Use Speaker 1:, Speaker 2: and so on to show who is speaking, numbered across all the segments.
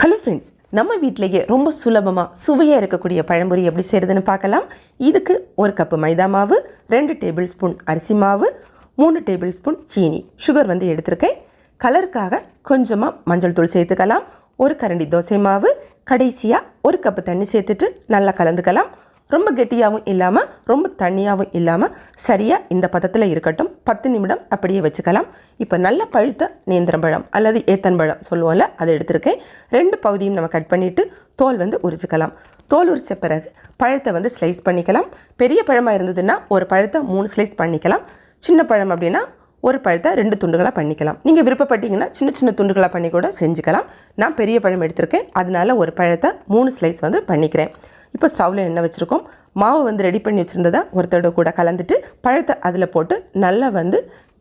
Speaker 1: Hello friends, நம்ம வீட்டிலேயே ரொம்ப சுலபமாக சுவையாக இருக்கக்கூடிய பழம்பொரி எப்படி செய்கிறதுன்னு பார்க்கலாம். இதுக்கு 1 கப்பு மைதா மாவு, 2 டேபிள் ஸ்பூன் அரிசி மாவு, 3 டேபிள் ஸ்பூன் சீனி, சுகர் எடுத்திருக்கேன். கலருக்காக கொஞ்சமாக மஞ்சள் தூள் சேர்த்துக்கலாம். 1 கரண்டி தோசை மாவு, கடைசியாக 1 கப்பு தண்ணி சேர்த்துட்டு நல்லா கலந்துக்கலாம். ரொம்ப கெட்டியாகவும் இல்லாமல் ரொம்ப தண்ணியாகவும் இல்லாமல் சரியாக இந்த பதத்தில் இருக்கட்டும். 10 நிமிடம் அப்படியே வச்சுக்கலாம். இப்போ நல்ல பழுத்த நேந்திரம்பழம் அல்லது ஏத்தன்பழம் சொல்லுவோம்ல, அதை எடுத்திருக்கேன். 2 பகுதியும் நம்ம கட் பண்ணிவிட்டு தோல் உரிச்சுக்கலாம். தோல் உரித்த பிறகு பழத்தை ஸ்லைஸ் பண்ணிக்கலாம். பெரிய பழமாக இருந்ததுன்னா ஒரு பழத்தை 3 ஸ்லைஸ் பண்ணிக்கலாம். சின்ன பழம் அப்படின்னா ஒரு பழத்தை 2 துண்டுகளாக பண்ணிக்கலாம். நீங்கள் விருப்பப்பட்டீங்கன்னா சின்ன சின்ன துண்டுகளாக பண்ணி கூட செஞ்சுக்கலாம். நான் பெரிய பழம் எடுத்திருக்கேன், அதனால ஒரு பழத்தை 3 ஸ்லைஸ் பண்ணிக்கிறேன். இப்போ ஸ்டவ்வில் எண்ணெய் வச்சுருக்கோம். மாவு ரெடி பண்ணி வச்சுருந்ததை ஒரு தடவை கூட கலந்துட்டு பழத்தை அதில் போட்டு நல்லா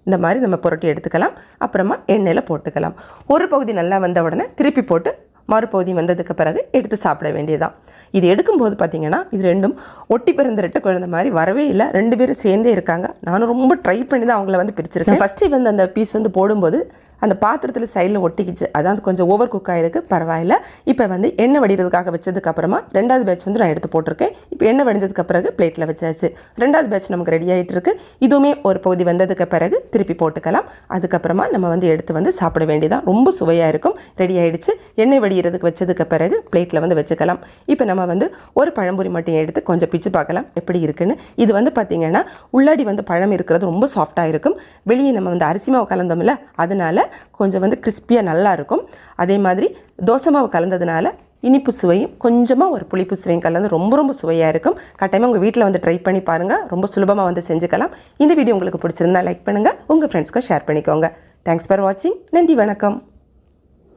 Speaker 1: இந்த மாதிரி நம்ம புரட்டி எடுத்துக்கலாம். அப்புறமா எண்ணெயில் போட்டுக்கலாம். ஒரு பகுதி நல்லா வந்த உடனே திருப்பி போட்டு மறுபகுதி வந்ததுக்கு பிறகு எடுத்து சாப்பிட வேண்டியதான். இது எடுக்கும்போது பார்த்தீங்கன்னா இது ரெண்டும் ஒட்டி பிறந்த 2 குழந்தை மாதிரி வரவே இல்லை. 2 பேரும் சேர்ந்தே இருக்காங்க. நானும் ரொம்ப ட்ரை பண்ணி தான் அவங்கள பிரிச்சிருக்கேன். ஃபஸ்ட்டு அந்த பீஸ் போடும்போது அந்த பாத்திரத்தில் சைடில் ஒட்டிக்கிச்சு. அதான் கொஞ்சம் ஓவர் குக் ஆகிருக்கு, பரவாயில்ல. இப்போ எண்ணெய் வடிகிறதுக்காக வச்சதுக்கப்புறமா 2வது பேட்ச் நான் எடுத்து போட்டிருக்கேன். இப்போ எண்ணெய் வடிஞ்சதுக்கு பிறகு பிளேட்டில் வச்சாச்சு. 2வது பேட்ச் நமக்கு ரெடி ஆகிட்டு இருக்கு. இதுவுமே ஒரு பகுதி வந்ததுக்கு பிறகு திருப்பி போட்டுக்கலாம். அதுக்கப்புறமா நம்ம எடுத்து சாப்பிட வேண்டியதான். ரொம்ப சுவையாக இருக்கும். ரெடி ஆகிடுச்சு. எண்ணெய் வடிகிறதுக்கு வச்சதுக்கு பிறகு பிளேட்டில் வச்சுக்கலாம். இப்போ நம்ம ஒரு பழம்பொரி மட்டும் எடுத்து கொஞ்சம் பிச்சு பார்க்கலாம் எப்படி இருக்குன்னு. இது பார்த்தீங்கன்னா உள்ளாடி பழம் இருக்கிறது ரொம்ப சாஃப்டாக இருக்கும். வெளியே நம்ம அரிசி மாவு கலந்தோம்ல, அதனால கொஞ்சம் கிறிஸ்பியாக நல்லா இருக்கும். அதே மாதிரி தோசை மாவு கலந்ததுனால இனிப்பு சுவையும் கொஞ்சமாக ஒரு புளிப்பு சுவையும் கலந்து ரொம்ப ரொம்ப சுவையாக இருக்கும். கட்டாயமாக உங்கள் வீட்டில் ட்ரை பண்ணி பாருங்கள். ரொம்ப சுலபமாக செஞ்சுக்கலாம். இந்த வீடியோ உங்களுக்கு பிடிச்சிருந்தா லைக் பண்ணுங்கள், உங்கள் ஃப்ரெண்ட்ஸ்க்கு ஷேர் பண்ணிக்கோங்க. தேங்க்ஸ் ஃபார் வாட்சிங். நன்றி, வணக்கம்.